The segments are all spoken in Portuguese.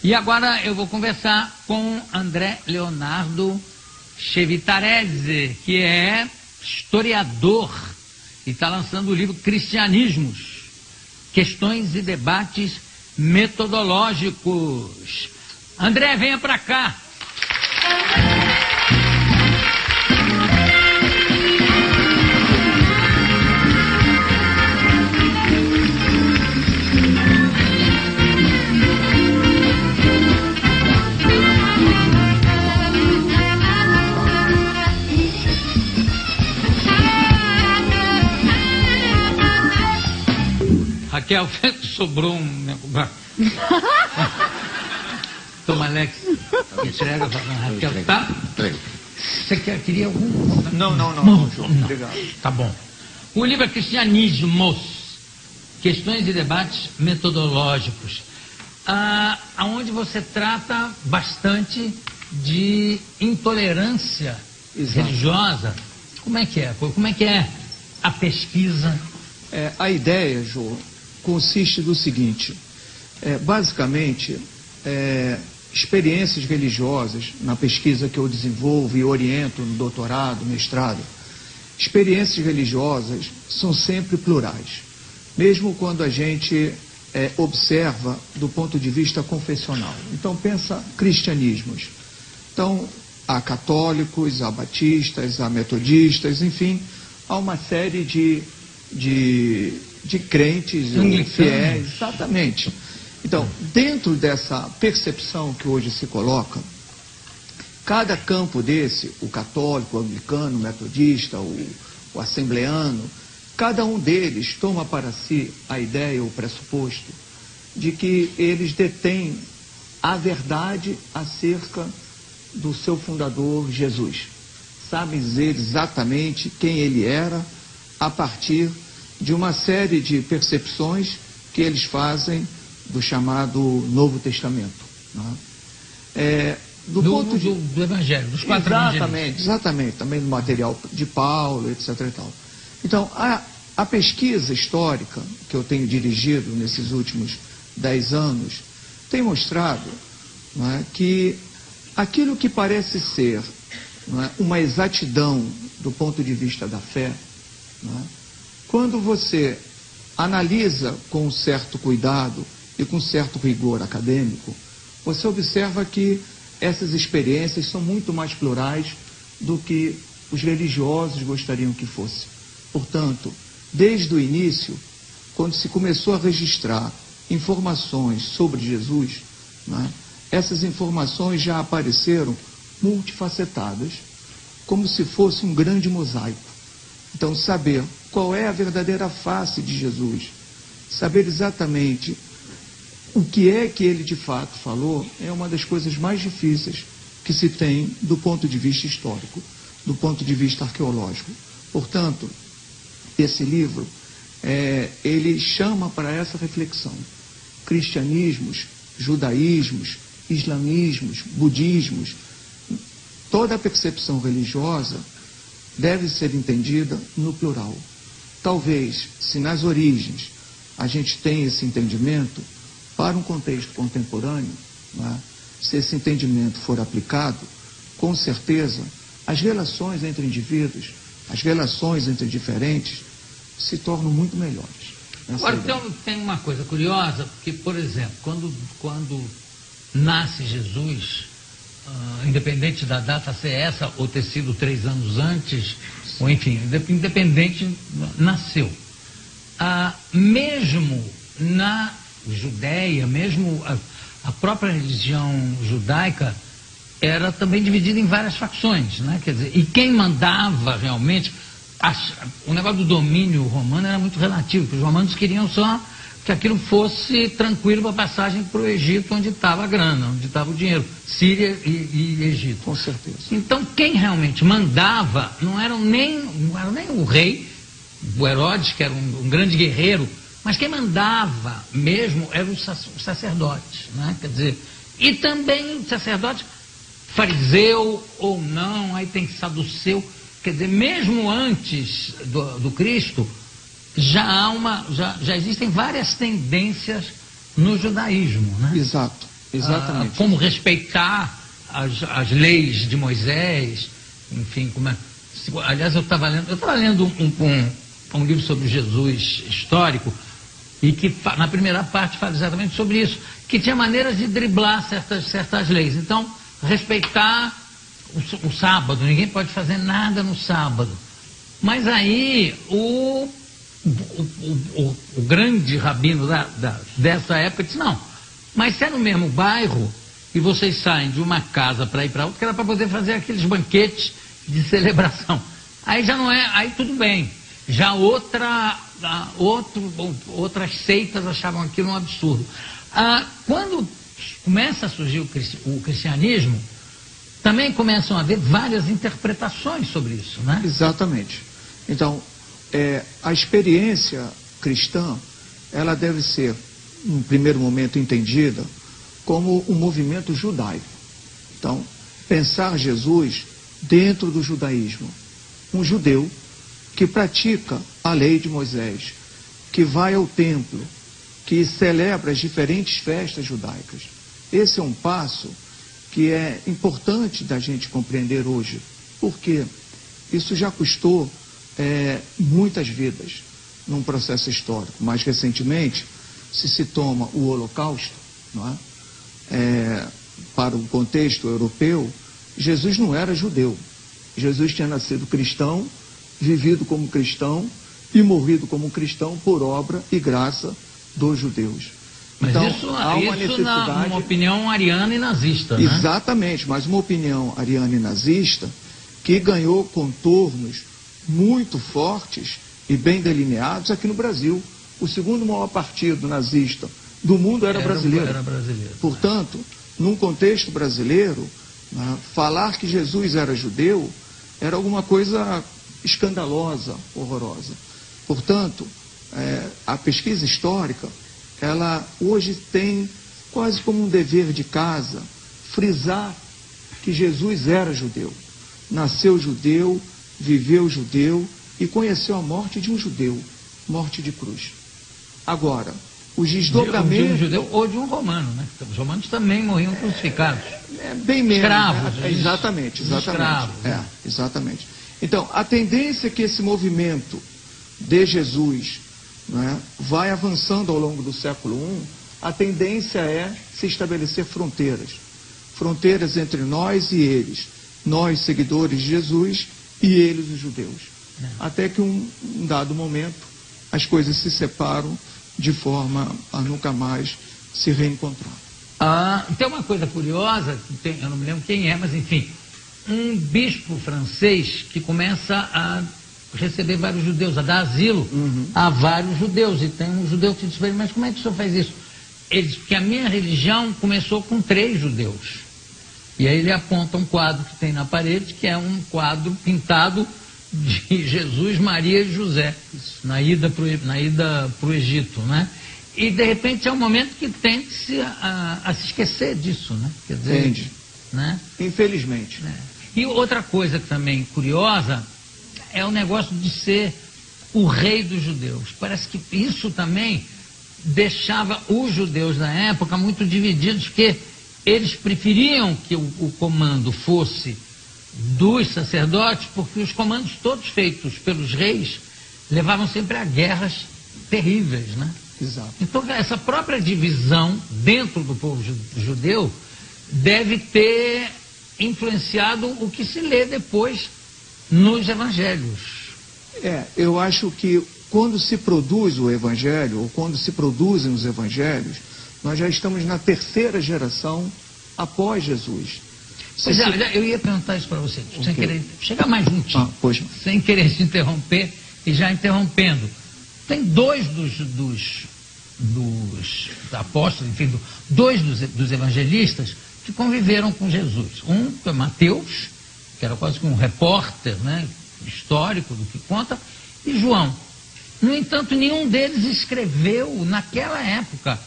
E agora eu vou conversar com André Leonardo Chevitarese, que é historiador e está lançando o livro Cristianismos, Questões e Debates Metodológicos. André, venha para cá. Raquel, sobrou um... Toma, Alex. Entrega, Raquel, tá? Você queria algum? Não, João. Obrigado. Tá bom. O livro é Cristianismos, Questões e Debates Metodológicos, onde você trata bastante de intolerância religiosa. Como é que é? Como é que é a pesquisa? A ideia, João, consiste do seguinte, basicamente, experiências religiosas, na pesquisa que eu desenvolvo e oriento no doutorado, mestrado, experiências religiosas são sempre plurais, mesmo quando a gente observa do ponto de vista confessional. Então, pensa cristianismos. Então, há católicos, há batistas, há metodistas, enfim, há uma série de crentes fiéis, exatamente. Então, dentro dessa percepção que hoje se coloca, cada campo desse, o católico, o anglicano, o metodista, o assembleano, cada um deles toma para si a ideia, o pressuposto, de que eles detêm a verdade acerca do seu fundador, Jesus. Sabem dizer exatamente quem ele era, a partir de uma série de percepções que eles fazem do chamado Novo Testamento. Né? Do Evangelho, dos quatro Evangelhos. Exatamente, também do material de Paulo, etc. e tal. Então, a pesquisa histórica que eu tenho dirigido nesses últimos 10 anos tem mostrado, né, que aquilo que parece ser, né, uma exatidão do ponto de vista da fé, né, quando você analisa com um certo cuidado e com um certo rigor acadêmico, você observa que essas experiências são muito mais plurais do que os religiosos gostariam que fosse. Portanto, desde o início, quando se começou a registrar informações sobre Jesus, né, essas informações já apareceram multifacetadas, como se fosse um grande mosaico. Então, saber qual é a verdadeira face de Jesus, saber exatamente o que é que ele de fato falou, é uma das coisas mais difíceis que se tem do ponto de vista histórico, do ponto de vista arqueológico. Portanto, esse livro, ele chama para essa reflexão. Cristianismos, judaísmos, islamismos, budismos, toda a percepção religiosa deve ser entendida no plural. Talvez, se nas origens a gente tem esse entendimento, para um contexto contemporâneo, né, se esse entendimento for aplicado, com certeza, as relações entre indivíduos, as relações entre diferentes, se tornam muito melhores. Agora, tem uma coisa curiosa, porque, por exemplo, quando nasce Jesus, independente da data ser essa, ou ter sido 3 anos antes, ou enfim, independente, nasceu. Mesmo na Judéia, mesmo a própria religião judaica era também dividida em várias facções, né? Quer dizer, e quem mandava realmente, o negócio do domínio romano era muito relativo, porque os romanos queriam só que aquilo fosse tranquilo para a passagem para o Egito, onde estava a grana, onde estava o dinheiro, Síria e Egito. Com certeza. Então, quem realmente mandava não era nem o rei, o Herodes, que era um grande guerreiro, mas quem mandava mesmo eram os sacerdotes, né? Quer dizer, e também o sacerdote fariseu ou não, aí tem saduceu, quer dizer, mesmo antes do Cristo, já existem várias tendências no judaísmo, né? Exato. Exatamente. Como respeitar as leis de Moisés, enfim, aliás, eu estava lendo um livro sobre Jesus histórico, e que na primeira parte fala exatamente sobre isso, que tinha maneiras de driblar certas leis. Então, respeitar o sábado, ninguém pode fazer nada no sábado. Mas aí o grande rabino dessa época disse, não, mas se é no mesmo bairro e vocês saem de uma casa para ir para outra, que era para poder fazer aqueles banquetes de celebração. Aí já não é, aí tudo bem. Já outras seitas achavam aquilo um absurdo. Quando começa a surgir o cristianismo, também começam a haver várias interpretações sobre isso, né? Exatamente. Então, a experiência cristã, ela deve ser, num primeiro momento, entendida como um movimento judaico. Então, pensar Jesus dentro do judaísmo. Um judeu que pratica a lei de Moisés, que vai ao templo, que celebra as diferentes festas judaicas. Esse é um passo que é importante da gente compreender hoje, porque isso já custou muitas vidas num processo histórico. Mais recentemente, se toma o Holocausto, não é? Para o contexto europeu, Jesus não era judeu. Jesus tinha nascido cristão, vivido como cristão e morrido como cristão por obra e graça dos judeus. Mas então, isso, há uma necessidade... uma opinião ariana e nazista, né? Exatamente, mas uma opinião ariana e nazista que ganhou contornos muito fortes e bem delineados aqui no Brasil. O segundo maior partido nazista do mundo era brasileiro. Era brasileiro. Portanto, num contexto brasileiro, né, falar que Jesus era judeu era alguma coisa escandalosa, horrorosa. Portanto, a pesquisa histórica, ela hoje tem quase como um dever de casa frisar que Jesus era judeu. Nasceu judeu, viveu judeu e conheceu a morte de um judeu, morte de cruz. Agora, os desdobramentos... De um judeu ou de um romano, né? Os romanos também morriam crucificados. Bem menos. Escravos. Né? Exatamente. Escravos. Exatamente. Então, a tendência é que esse movimento de Jesus, né, vai avançando ao longo do século I, a tendência é se estabelecer fronteiras. Fronteiras entre nós e eles. Nós, seguidores de Jesus, e eles, os judeus. Até que um dado momento, as coisas se separam de forma a nunca mais se reencontrar. Tem uma coisa curiosa, eu não me lembro quem é, mas enfim, um bispo francês que começa a receber vários judeus, a dar asilo a vários judeus. E tem um judeu que diz para ele, mas como é que o senhor faz isso? Ele diz, porque a minha religião começou com 3 judeus. E aí ele aponta um quadro que tem na parede, que é um quadro pintado de Jesus, Maria e José, na ida para o Egito, né? E de repente é um momento que tende-se a se esquecer disso, né? Quer dizer, Tende. Né? Infelizmente. E outra coisa também curiosa é o negócio de ser o rei dos judeus. Parece que isso também deixava os judeus na época muito divididos, porque eles preferiam que o comando fosse dos sacerdotes, porque os comandos todos feitos pelos reis levavam sempre a guerras terríveis, né? Exato. Então essa própria divisão dentro do povo judeu deve ter influenciado o que se lê depois nos evangelhos. Eu acho que quando se produz o evangelho, ou quando se produzem os evangelhos, nós já estamos na 3ª geração após Jesus. Pois eu ia perguntar isso para você, sem querer chegar mais juntinho, sem querer te interromper e já interrompendo. Tem 2 dos apóstolos, enfim, 2 dos evangelistas que conviveram com Jesus. Um foi Mateus, que era quase que um repórter, né, histórico do que conta, e João. No entanto, nenhum deles escreveu naquela época.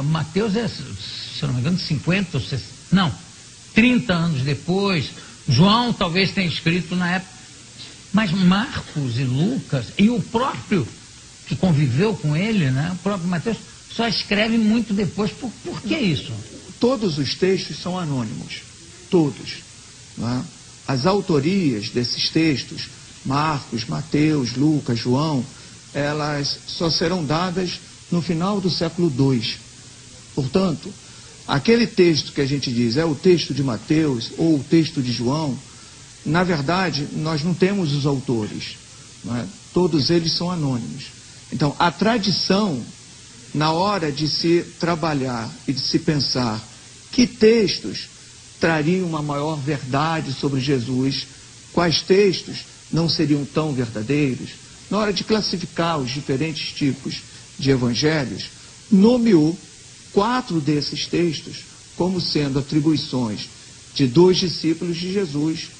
Mateus é, se eu não me engano, 50 ou 60, não, 30 anos depois. João talvez tenha escrito na época. Mas Marcos e Lucas, e o próprio que conviveu com ele, né, o próprio Mateus, só escreve muito depois. Por que isso? Todos os textos são anônimos, todos. Não é? As autorias desses textos, Marcos, Mateus, Lucas, João, elas só serão dadas no final do século II. Portanto, aquele texto que a gente diz é o texto de Mateus ou o texto de João, na verdade, nós não temos os autores. Não é? Todos eles são anônimos. Então, a tradição, na hora de se trabalhar e de se pensar que textos trariam uma maior verdade sobre Jesus, quais textos não seriam tão verdadeiros, na hora de classificar os diferentes tipos de evangelhos, nomeou 4 desses textos como sendo atribuições de 2 discípulos de Jesus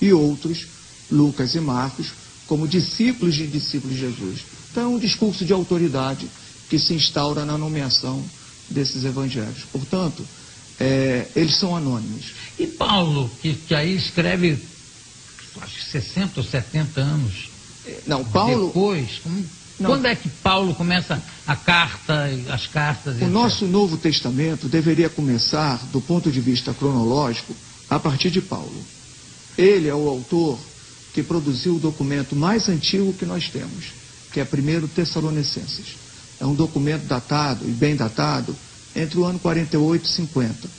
e outros, Lucas e Marcos, como discípulos de Jesus. Então é um discurso de autoridade que se instaura na nomeação desses evangelhos. Portanto, eles são anônimos. E Paulo, que aí escreve, acho que 60 ou 70 anos não, Paulo, depois, quando é que Paulo começa as cartas? O nosso Novo Testamento deveria começar, do ponto de vista cronológico, a partir de Paulo. Ele é o autor que produziu o documento mais antigo que nós temos, que é 1 Tessalonicenses. É um documento datado, e bem datado, entre o ano 48 e 50.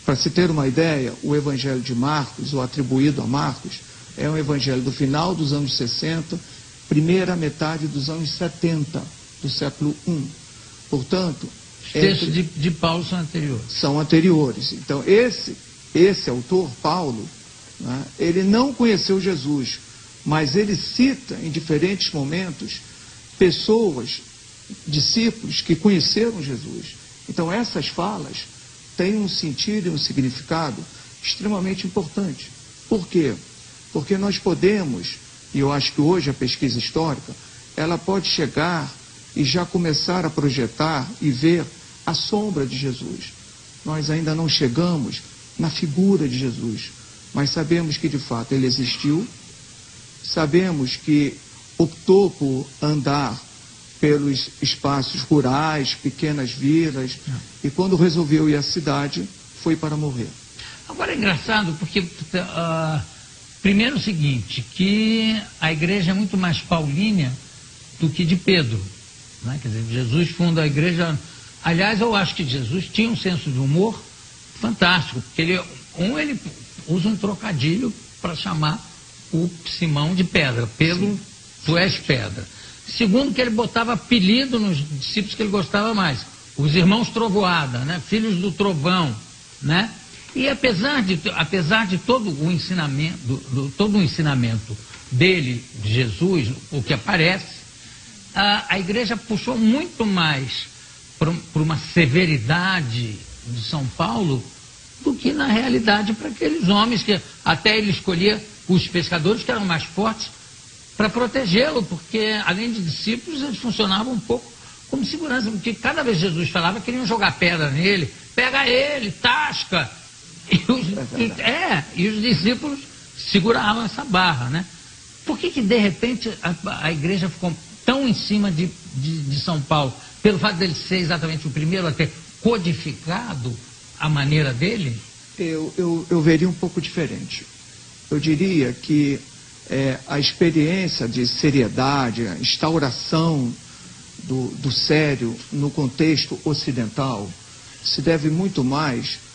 Para se ter uma ideia, o Evangelho de Marcos, ou atribuído a Marcos, é um evangelho do final dos anos 60, primeira metade dos anos 70 do século I. Portanto, os textos de Paulo são anteriores. São anteriores. Então, esse autor, Paulo, né, ele não conheceu Jesus, mas ele cita em diferentes momentos pessoas, discípulos que conheceram Jesus. Então, essas falas têm um sentido e um significado extremamente importante. Por quê? Porque nós podemos, e eu acho que hoje a pesquisa histórica, ela pode chegar e já começar a projetar e ver a sombra de Jesus. Nós ainda não chegamos na figura de Jesus, mas sabemos que de fato ele existiu, sabemos que optou por andar pelos espaços rurais, pequenas vilas, e quando resolveu ir à cidade, foi para morrer. Agora é engraçado porque... primeiro o seguinte, que a igreja é muito mais paulínea do que de Pedro. Né? Quer dizer, Jesus funda a igreja... Aliás, eu acho que Jesus tinha um senso de humor fantástico, porque ele usa um trocadilho para chamar o Simão de pedra. Pedro, tu és pedra. Segundo, que ele botava apelido nos discípulos que ele gostava mais. Os irmãos Trovoada, né? Filhos do trovão, né? E apesar de todo o ensinamento dele, de Jesus, o que aparece, a igreja puxou muito mais por uma severidade de São Paulo do que na realidade para aqueles homens que até ele escolhia os pescadores que eram mais fortes para protegê-lo, porque além de discípulos eles funcionavam um pouco como segurança, porque cada vez Jesus falava queriam jogar pedra nele, pega ele, tasca. E os discípulos seguravam essa barra, né? Por que de repente a igreja ficou tão em cima de São Paulo? Pelo fato dele ser exatamente o primeiro a ter codificado a maneira dele? Eu veria um pouco diferente. Eu diria que a experiência de seriedade, a instauração do sério no contexto ocidental se deve muito mais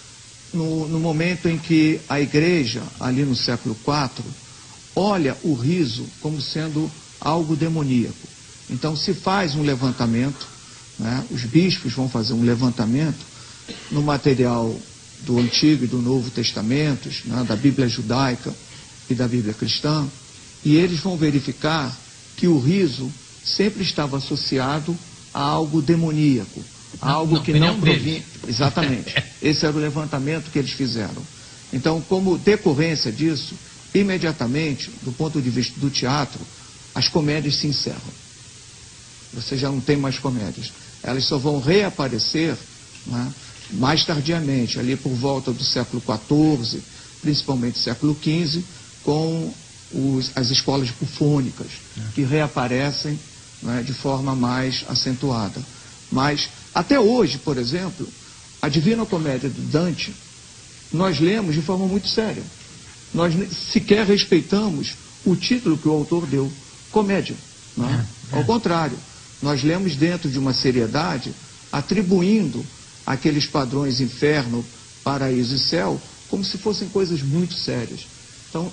no momento em que a igreja, ali no século IV, olha o riso como sendo algo demoníaco. Então se faz um levantamento, né? Os bispos vão fazer um levantamento no material do Antigo e do Novo Testamentos, né? Da Bíblia judaica e da Bíblia cristã, e eles vão verificar que o riso sempre estava associado a algo demoníaco. Algo que não provinha... Exatamente. Esse era o levantamento que eles fizeram. Então, como decorrência disso, imediatamente, do ponto de vista do teatro, as comédias se encerram. Você já não tem mais comédias. Elas só vão reaparecer, né, mais tardiamente, ali por volta do século XIV, principalmente século XV, com as escolas bufônicas, que reaparecem, né, de forma mais acentuada. Mas, até hoje, por exemplo, a Divina Comédia de Dante, nós lemos de forma muito séria. Nós sequer respeitamos o título que o autor deu, comédia. Não é? Ao contrário, nós lemos dentro de uma seriedade, atribuindo aqueles padrões inferno, paraíso e céu, como se fossem coisas muito sérias. Então,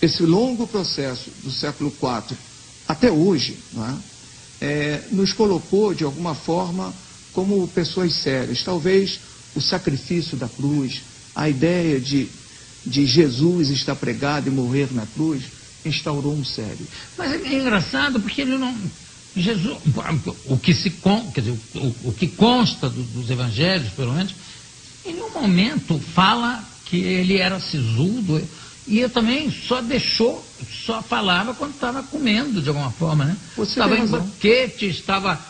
esse longo processo do século IV até hoje, não é? Nos colocou, de alguma forma, como pessoas sérias. Talvez o sacrifício da cruz, a ideia de Jesus estar pregado e morrer na cruz, instaurou um sério. Mas é engraçado porque ele não... Jesus, o que consta dos evangelhos, pelo menos, em nenhum momento fala que ele era sisudo, e eu também só falava quando estava comendo, de alguma forma, né? Estava em banquete, estava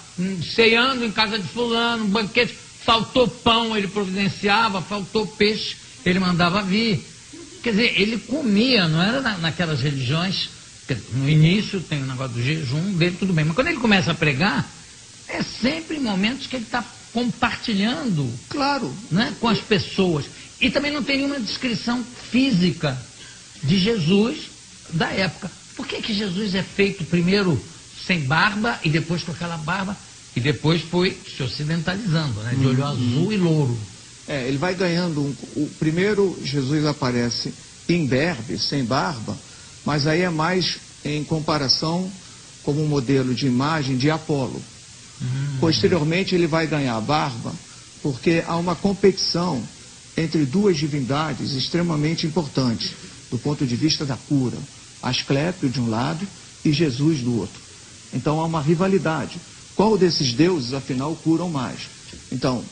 ceando em casa de fulano, banquete, faltou pão, ele providenciava, faltou peixe, ele mandava vir. Quer dizer, ele comia, não era naquelas religiões. No início tem o negócio do jejum dele, tudo bem, mas quando ele começa a pregar, é sempre em momentos que ele está compartilhando, claro, né, com as pessoas. E também não tem nenhuma descrição física de Jesus da época. Por que Jesus é feito primeiro sem barba e depois com aquela barba, e depois foi se ocidentalizando, né, de olho azul e louro? Ele vai ganhando o primeiro Jesus aparece imberbe, sem barba, mas aí é mais em comparação como um modelo de imagem de Apolo. Posteriormente ele vai ganhar barba, porque há uma competição entre duas divindades extremamente importantes, do ponto de vista da cura. Asclépio de um lado e Jesus do outro. Então há uma rivalidade. Qual desses deuses, afinal, curam mais? Então,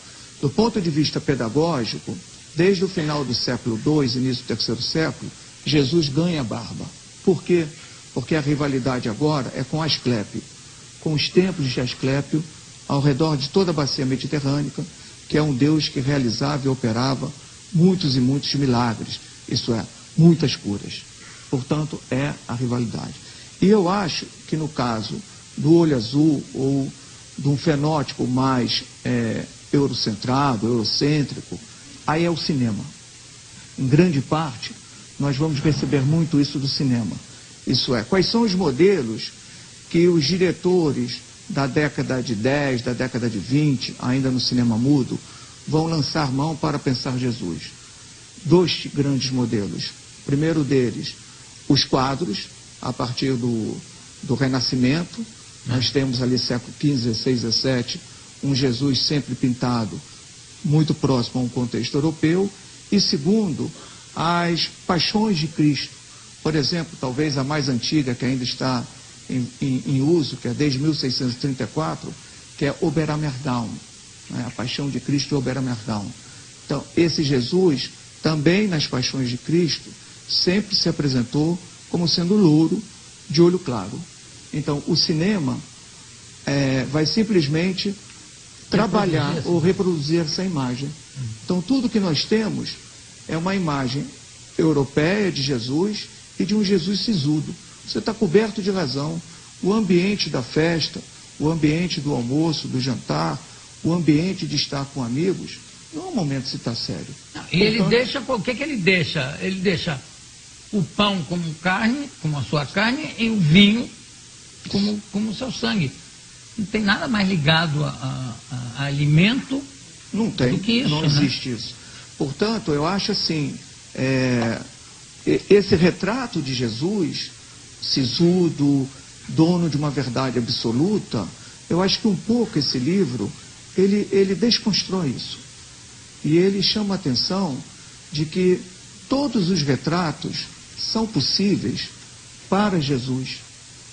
do ponto de vista pedagógico, desde o final do século II, início do terceiro século, Jesus ganha barba. Por quê? Porque a rivalidade agora é com Asclépio, com os templos de Asclépio ao redor de toda a bacia mediterrânea, que é um deus que realizava e operava muitos e muitos milagres, isso é, muitas curas. Portanto, é a rivalidade. E eu acho que no caso do olho azul ou de um fenótipo mais eurocentrado, eurocêntrico, aí é o cinema. Em grande parte, nós vamos receber muito isso do cinema. Isso é, quais são os modelos que os diretores da década de 10, da década de 20, ainda no cinema mudo, vão lançar mão para pensar Jesus? Dois grandes modelos. O primeiro deles, os quadros, a partir do Renascimento. Nós temos ali século XV, XVI, XVII, um Jesus sempre pintado, muito próximo a um contexto europeu. E segundo, as paixões de Cristo. Por exemplo, talvez a mais antiga, que ainda está em uso, que é desde 1634, que é Oberammergau, né? A Paixão de Cristo e Oberammergau. Então, esse Jesus, também nas Paixões de Cristo, sempre se apresentou como sendo louro, de olho claro. Então, o cinema vai simplesmente trabalhar ou reproduzir essa imagem. Então, tudo que nós temos é uma imagem europeia de Jesus e de um Jesus sisudo. Você está coberto de razão. O ambiente da festa, o ambiente do almoço, do jantar, o ambiente de estar com amigos, não é um momento de se estar sério. E ele deixa, o que ele deixa? Ele deixa o pão como carne, como a sua carne, e o vinho como o seu sangue. Não tem nada mais ligado a alimento do que isso. Não existe isso. Portanto, eu acho assim, esse retrato de Jesus, sisudo, dono de uma verdade absoluta, eu acho que um pouco esse livro, ele desconstrói isso. E ele chama a atenção de que todos os retratos são possíveis para Jesus,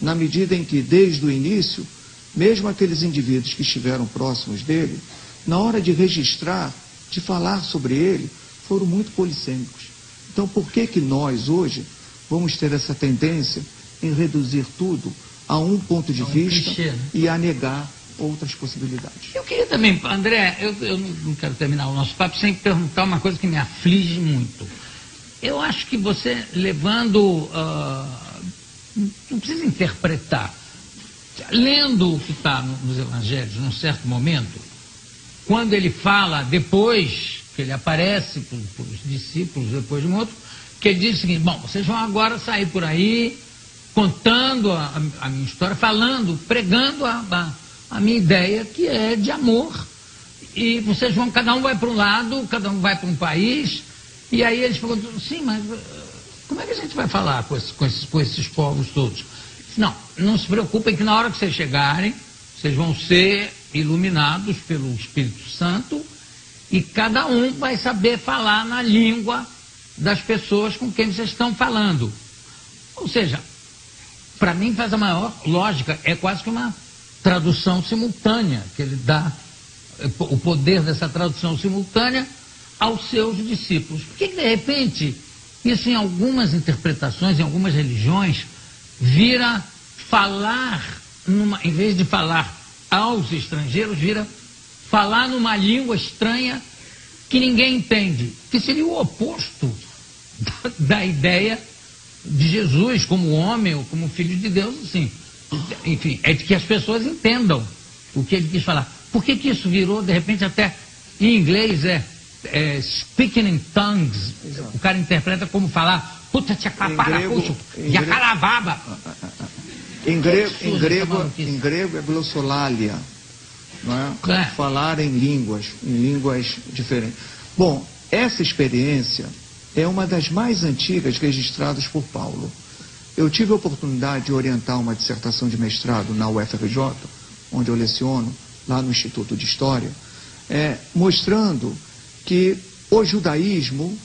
na medida em que, desde o início, mesmo aqueles indivíduos que estiveram próximos dele, na hora de registrar, de falar sobre ele, foram muito polissêmicos. Então, por que nós, hoje, vamos ter essa tendência em reduzir tudo a um ponto de vista clichê, né? E a negar outras possibilidades? Eu queria também, André, eu não quero terminar o nosso papo sem perguntar uma coisa que me aflige muito. Eu acho que você levando... não precisa interpretar. lendo o que está nos evangelhos, num certo momento, quando ele fala, depois que ele aparece para os discípulos, depois de um outro, que ele diz o seguinte: bom, vocês vão agora sair por aí contando a minha história, falando, pregando a minha ideia, que é de amor. E vocês vão, cada um vai para um lado, cada um vai para um país. E aí eles perguntam: sim, mas como é que a gente vai falar com esses povos todos? Não se preocupem, que na hora que vocês chegarem, vocês vão ser iluminados pelo Espírito Santo e cada um vai saber falar na língua das pessoas com quem vocês estão falando. Ou seja, para mim faz a maior lógica, é quase que uma tradução simultânea, que ele dá o poder dessa tradução simultânea aos seus discípulos. Porque de repente, isso em algumas interpretações, em algumas religiões, vira falar, em vez de falar aos estrangeiros, vira falar numa língua estranha que ninguém entende, que seria o oposto da ideia de Jesus como homem ou como filho de Deus, assim. Enfim, é de que as pessoas entendam o que ele quis falar. Por que isso virou, de repente, até em inglês speaking in tongues? Exato. O cara interpreta como falar puta tchacaparacucho, jacaravaba. Em grego é glossolalia, não é? Falar em línguas diferentes. Bom, essa experiência é uma das mais antigas registradas por Paulo. Eu tive a oportunidade de orientar uma dissertação de mestrado na UFRJ, onde eu leciono, lá no Instituto de História, mostrando que o judaísmo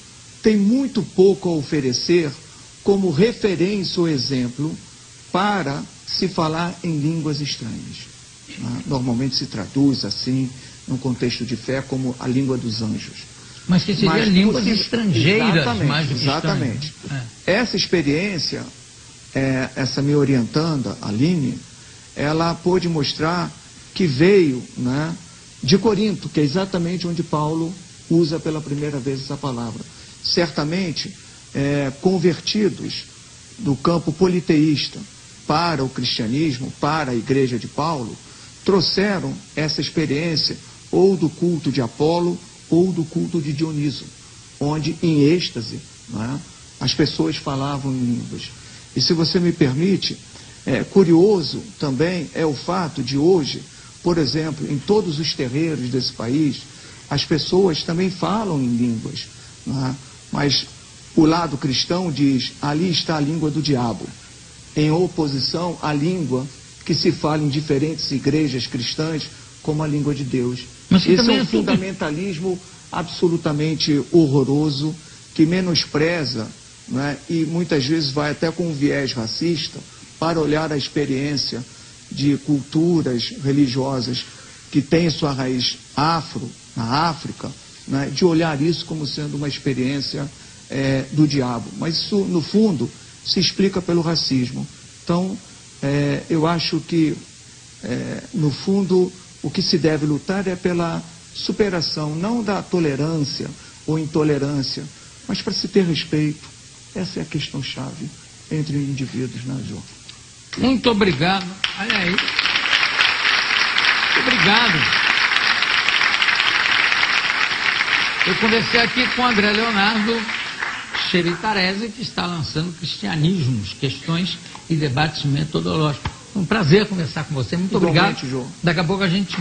tem muito pouco a oferecer como referência ou exemplo para se falar em línguas estranhas. Normalmente se traduz assim, num contexto de fé, como a língua dos anjos. Mas que seria línguas estrangeiras, mais do que exatamente. Essa experiência, essa me orientanda, Aline, ela pôde mostrar que veio, né, de Corinto, que é exatamente onde Paulo usa pela primeira vez essa palavra. Certamente, convertidos do campo politeísta para o cristianismo, para a igreja de Paulo, trouxeram essa experiência ou do culto de Apolo ou do culto de Dioniso, onde em êxtase, né, as pessoas falavam em línguas. E se você me permite, curioso também é o fato de hoje, por exemplo, em todos os terreiros desse país, as pessoas também falam em línguas, né? Mas o lado cristão diz: ali está a língua do diabo, em oposição à língua que se fala em diferentes igrejas cristãs como a língua de Deus. Mas esse é um fundamentalismo absolutamente horroroso, que menospreza, né, e muitas vezes vai até com um viés racista para olhar a experiência de culturas religiosas que têm sua raiz afro, na África, né, de olhar isso como sendo uma experiência do diabo. Mas isso, no fundo, se explica pelo racismo. Então, eu acho que, no fundo, o que se deve lutar é pela superação, não da tolerância ou intolerância, mas para se ter respeito. Essa é a questão-chave entre indivíduos, né, João? Muito obrigado. Olha aí. Muito obrigado. Eu conversei aqui com o André Leonardo Cheritarese, que está lançando Cristianismos, Questões e Debates Metodológicos. Um prazer conversar com você. Muito obrigado. João. Daqui a pouco a gente volta.